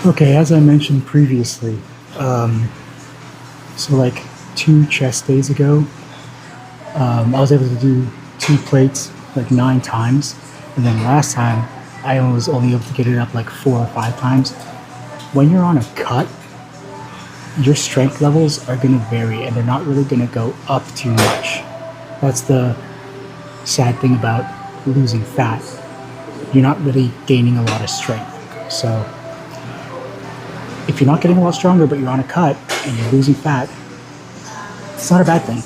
Okay, as I mentioned previously, um, so like 2 chest days ago, I was able to do 2 plates like 9 times, and then last time I was only able to get it up like 4 or 5 times. When you're on a cut, your strength levels are going to vary, and they're not really going to go up too much. That's the sad thing about losing fat. You're not really gaining a lot of strength. So if you're not getting a lot stronger, but you're on a cut and you're losing fat, it's not a bad thing.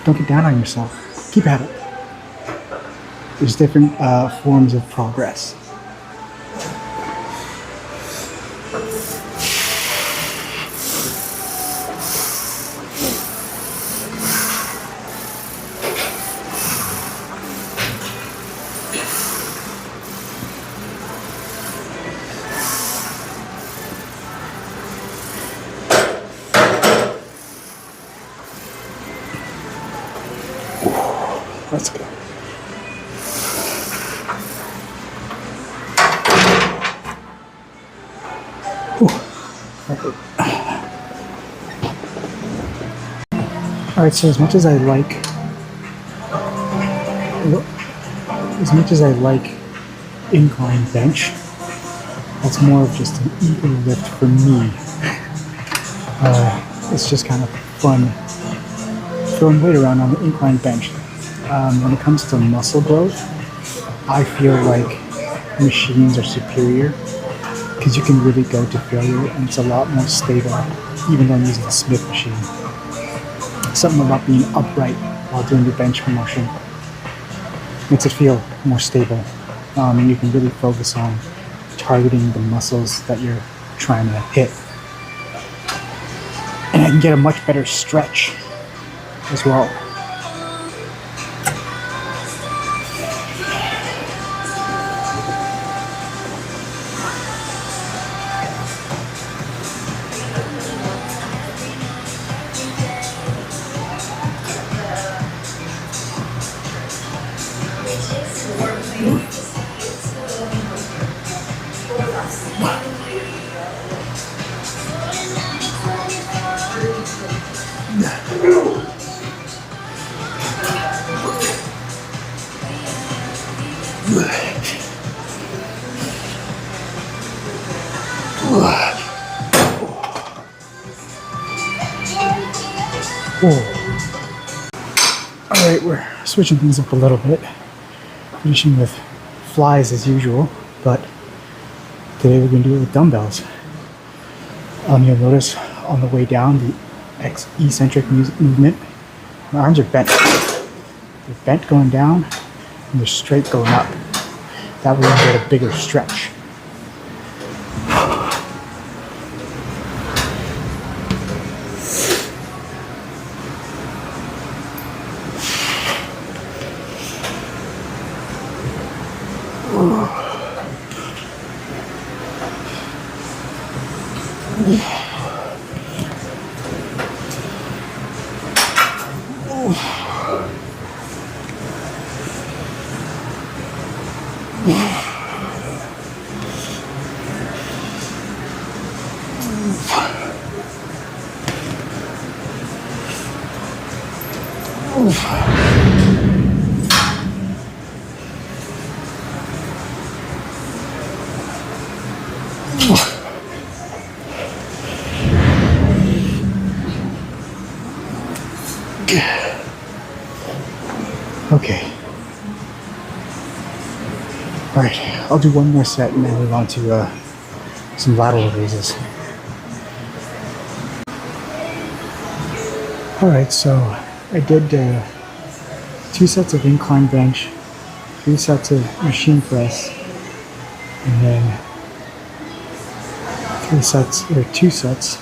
Don't get down on yourself. Keep at it. There's different forms of progress. Let's go. Alright, so as much as I like incline bench, that's more of just an ego lift for me. It's just kind of fun throwing weight around on the incline bench. When it comes to muscle growth, I feel like machines are superior because you can really go to failure and it's a lot more stable, even though I'm using the Smith machine. Something about being upright while doing your bench motion makes it feel more stable. And you can really focus on targeting the muscles that you're trying to hit. And I can get a much better stretch as well. Alright, we're switching things up a little bit. Finishing with flies as usual, but today we're going to do it with dumbbells. You'll notice on the way down the eccentric movement. My arms are bent. They're bent going down and they're straight going up. That way you get a bigger stretch. Okay. Alright, I'll do one more set and then move on to some lateral raises. Alright, so I did 2 sets of incline bench, 3 sets of machine press, and then 2 sets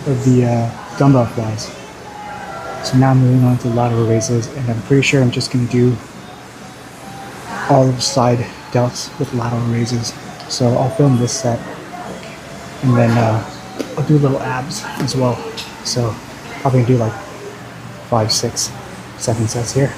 of the dumbbell flies. So now I'm moving on to lateral raises, and I'm pretty sure I'm just going to do all of the side delts with lateral raises. So I'll film this set, and then I'll do little abs as well. So probably do like 5, 6, 7 sets here.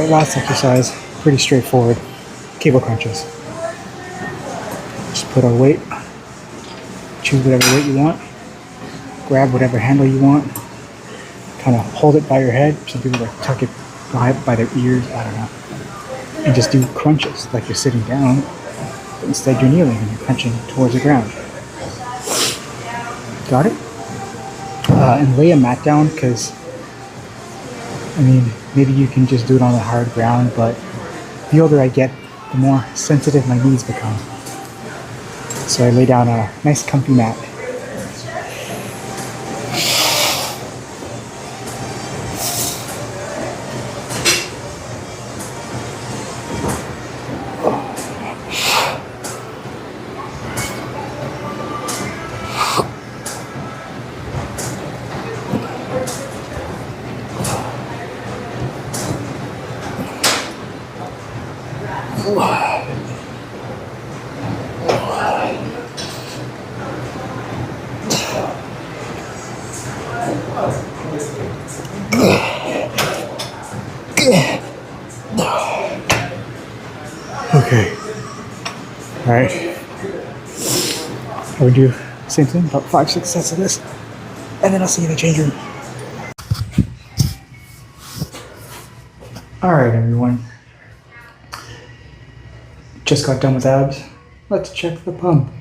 last exercise, pretty straightforward. Cable crunches. Just put our weight, choose whatever weight you want, grab whatever handle you want, kind of hold it by your head. Some people like tuck it by their ears, I don't know. And just do crunches like you're sitting down, but instead you're kneeling and you're crunching towards the ground. Got it? And lay a mat down, because I mean, maybe you can just do it on the hard ground, but the older I get, the more sensitive my knees become. So I lay down a nice comfy mat. Okay. All right. I would do the same thing, about 5-6 sets of this, and then I'll see you in the change room. All right, everyone. Just got done with abs. Let's check the pump.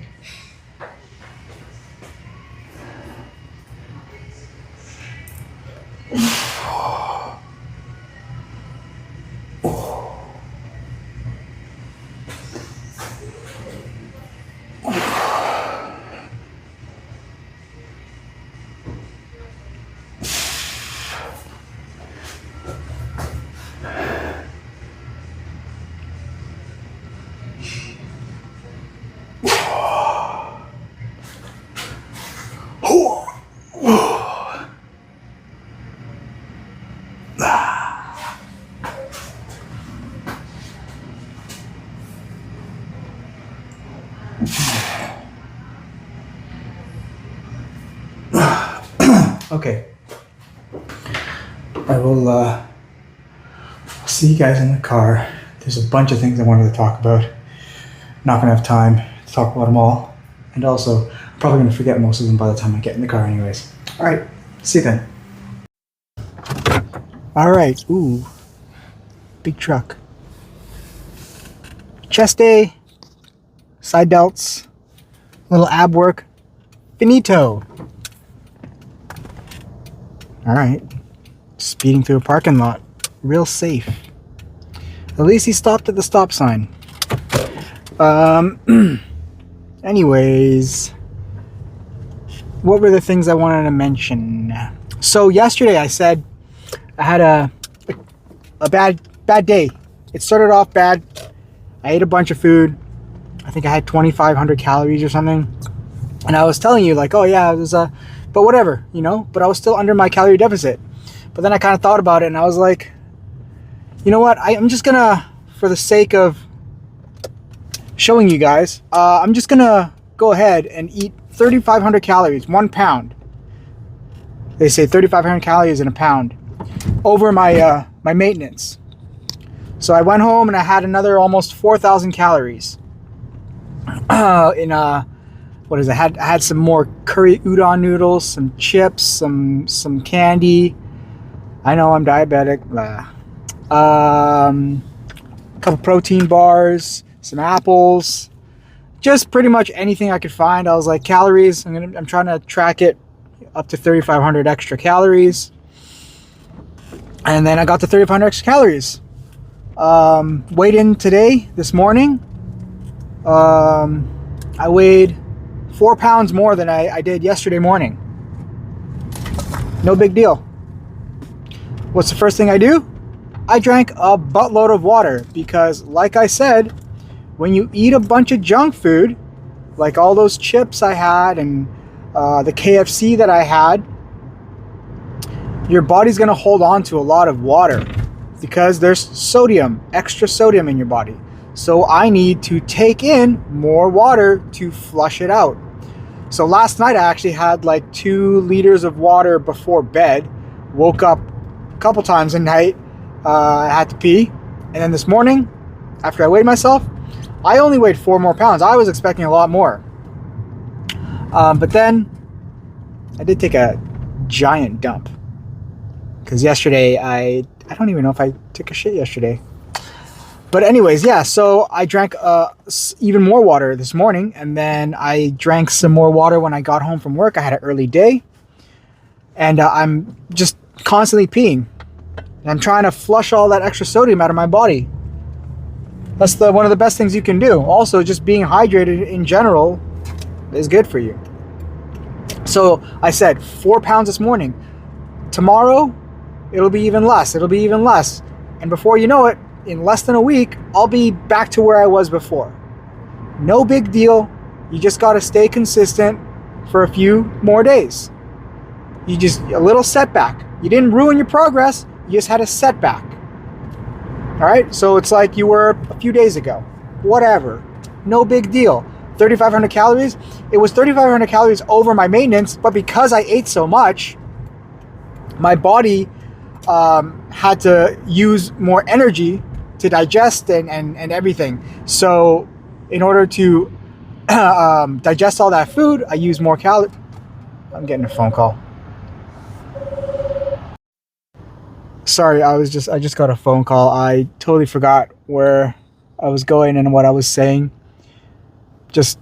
Okay. I will see you guys in the car. There's a bunch of things I wanted to talk about. Not gonna have time to talk about them all. And also, I'm probably gonna forget most of them by the time I get in the car anyways. All right, see you then. All right, ooh, big truck. Chest day, side delts, little ab work, finito. All right, speeding through a parking lot, real safe. At least he stopped at the stop sign. Anyways, what were the things I wanted to mention? So yesterday I said I had a bad day. It started off bad. I ate a bunch of food. I think I had 2,500 calories or something. And I was telling you like, oh yeah, it was but whatever, you know, but I was still under my calorie deficit. But then I kind of thought about it and I was like, you know what? I'm just gonna, for the sake of showing you guys, I'm just gonna go ahead and eat 3,500 calories, 1 pound. They say 3,500 calories in a pound over my my maintenance. So I went home and I had another almost 4,000 calories. What is it? I had some more curry udon noodles, some chips, some candy. I know I'm diabetic. A couple protein bars, some apples, just pretty much anything I could find. I was like, calories. I'm trying to track it up to 3,500 extra calories. And then I got to 3,500 extra calories. Weighed in today, this morning. I weighed 4 pounds more than I did yesterday morning. No big deal. What's the first thing I do? I drank a buttload of water because, like I said, when you eat a bunch of junk food, like all those chips I had and the KFC that I had, your body's going to hold on to a lot of water because there's sodium, extra sodium in your body. So I need to take in more water to flush it out. So last night I actually had like 2 liters of water before bed. Woke up a couple times a night. I had to pee. And then this morning, after I weighed myself, I only weighed 4 more pounds. I was expecting a lot more. But then I did take a giant dump. Because yesterday, I don't even know if I took a shit yesterday. But anyways, yeah, so I drank even more water this morning, and then I drank some more water when I got home from work. I had an early day, and I'm just constantly peeing. And I'm trying to flush all that extra sodium out of my body. That's one of the best things you can do. Also, just being hydrated in general is good for you. So I said 4 pounds this morning. Tomorrow, it'll be even less. It'll be even less. And before you know it, in less than a week, I'll be back to where I was before. No big deal. You just got to stay consistent for a few more days. A little setback. You didn't ruin your progress. You just had a setback. All right? So it's like you were a few days ago. Whatever. No big deal. 3,500 calories. It was 3,500 calories over my maintenance, but because I ate so much, my body had to use more energy to digest and everything. So in order to digest all that food, I use more calories. I'm getting a phone call. Sorry, I just got a phone call. I totally forgot where I was going and what I was saying. Just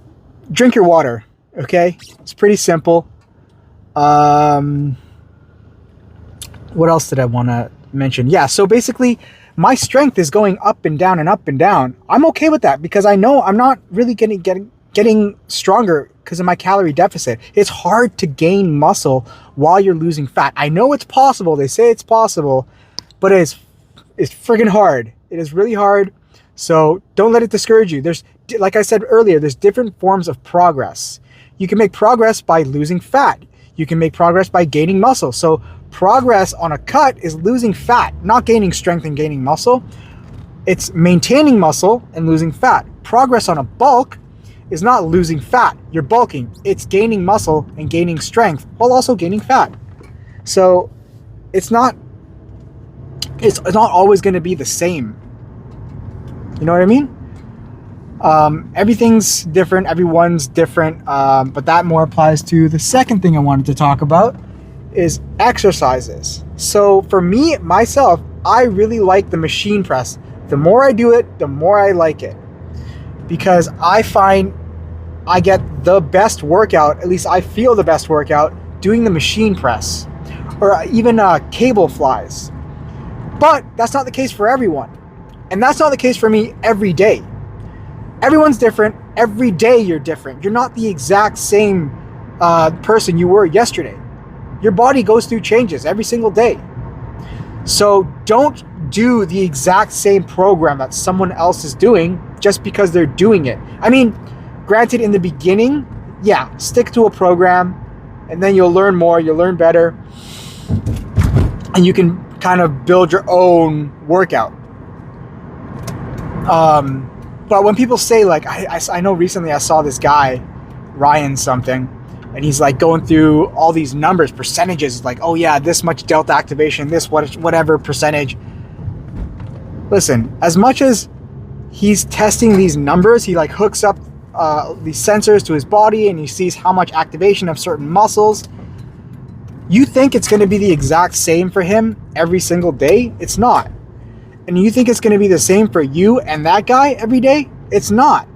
drink your water, okay? It's pretty simple. What else did I want to mention? Yeah, so basically my strength is going up and down and up and down. I'm okay with that because I know I'm not really getting stronger because of my calorie deficit. It's hard to gain muscle while you're losing fat. I know it's possible. They say it's possible, but it's friggin' hard. It is really hard. So don't let it discourage you. Like I said earlier, there's different forms of progress. You can make progress by losing fat. You can make progress by gaining muscle. So progress on a cut is losing fat, not gaining strength and gaining muscle. It's maintaining muscle and losing fat. Progress on a bulk is not losing fat. You're bulking. It's gaining muscle and gaining strength while also gaining fat. So it's not always going to be the same. You know what I mean? Everything's different. Everyone's different. But that more applies to the second thing I wanted to talk about is exercises. So for me, myself, I really like the machine press. The more I do it, the more I like it. Because I find I get the best workout, at least I feel the best workout, doing the machine press. Or even cable flies. But that's not the case for everyone. And that's not the case for me every day. Everyone's different. Every day you're different. You're not the exact same person you were yesterday. Your body goes through changes every single day. So don't do the exact same program that someone else is doing just because they're doing it. I mean, granted, in the beginning, yeah, stick to a program and then you'll learn more, you'll learn better, and you can kind of build your own workout. But when people say, like, I know recently I saw this guy, Ryan something, and he's like going through all these numbers, percentages, like, oh yeah, this much delta activation, this whatever percentage. Listen, as much as he's testing these numbers, he like hooks up these sensors to his body and he sees how much activation of certain muscles. You think it's going to be the exact same for him every single day? It's not. And you think it's going to be the same for you and that guy every day? It's not.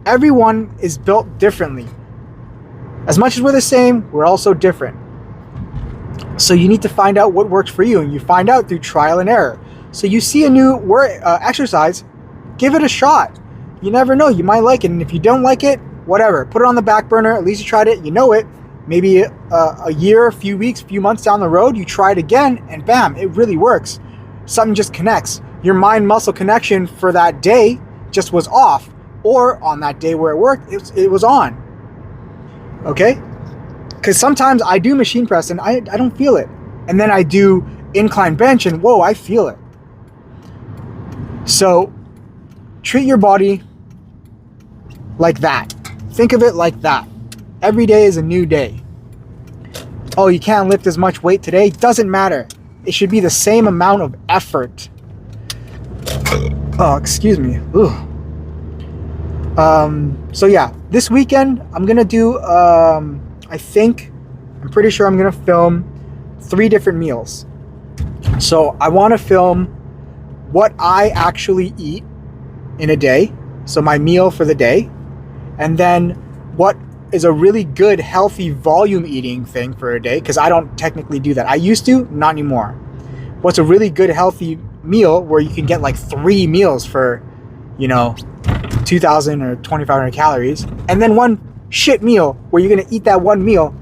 Everyone is built differently. As much as we're the same, we're also different. So you need to find out what works for you, and you find out through trial and error. So you see a new exercise, give it a shot. You never know, you might like it, and if you don't like it, whatever. Put it on the back burner, at least you tried it, you know it. Maybe a year, a few weeks, a few months down the road, you try it again, and bam, it really works. Something just connects. Your mind-muscle connection for that day just was off. Or on that day where it worked, it was on. Okay? Because sometimes I do machine press and I don't feel it. And then I do incline bench and whoa, I feel it. So treat your body like that. Think of it like that. Every day is a new day. Oh, you can't lift as much weight today? Doesn't matter. It should be the same amount of effort. Oh, excuse me. Ugh. So yeah, this weekend I'm gonna do. I'm pretty sure I'm gonna film 3 different meals. So I want to film what I actually eat in a day. So my meal for the day, and then what is a really good healthy volume eating thing for a day, because I don't technically do that. I used to, not anymore. What's a really good healthy meal where you can get like 3 meals for, 2,000 or 2,500 calories, and then one shit meal where you're gonna eat that one meal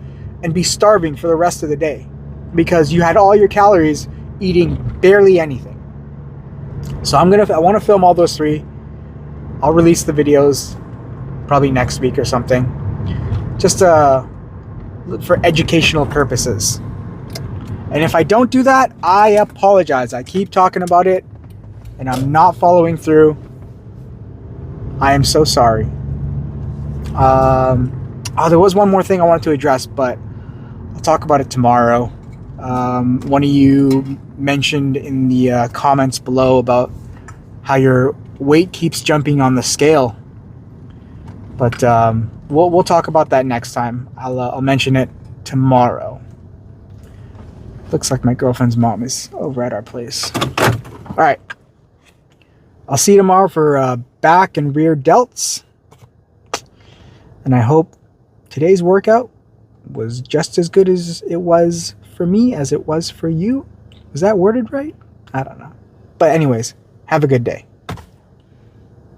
and be starving for the rest of the day because you had all your calories eating barely anything. So I want to film all those 3. I'll release the videos probably next week or something, just for educational purposes. And if I don't do that, I apologize. I keep talking about it and I'm not following through. I am so sorry. There was one more thing I wanted to address, but I'll talk about it tomorrow. One of you mentioned in the comments below about how your weight keeps jumping on the scale, but we'll talk about that next time. I'll mention it tomorrow. Looks like my girlfriend's mom is over at our place. All right, I'll see you tomorrow for back and rear delts, and I hope today's workout was just as good as it was for me as it was for you. Was that worded right? I don't know. But anyways, have a good day.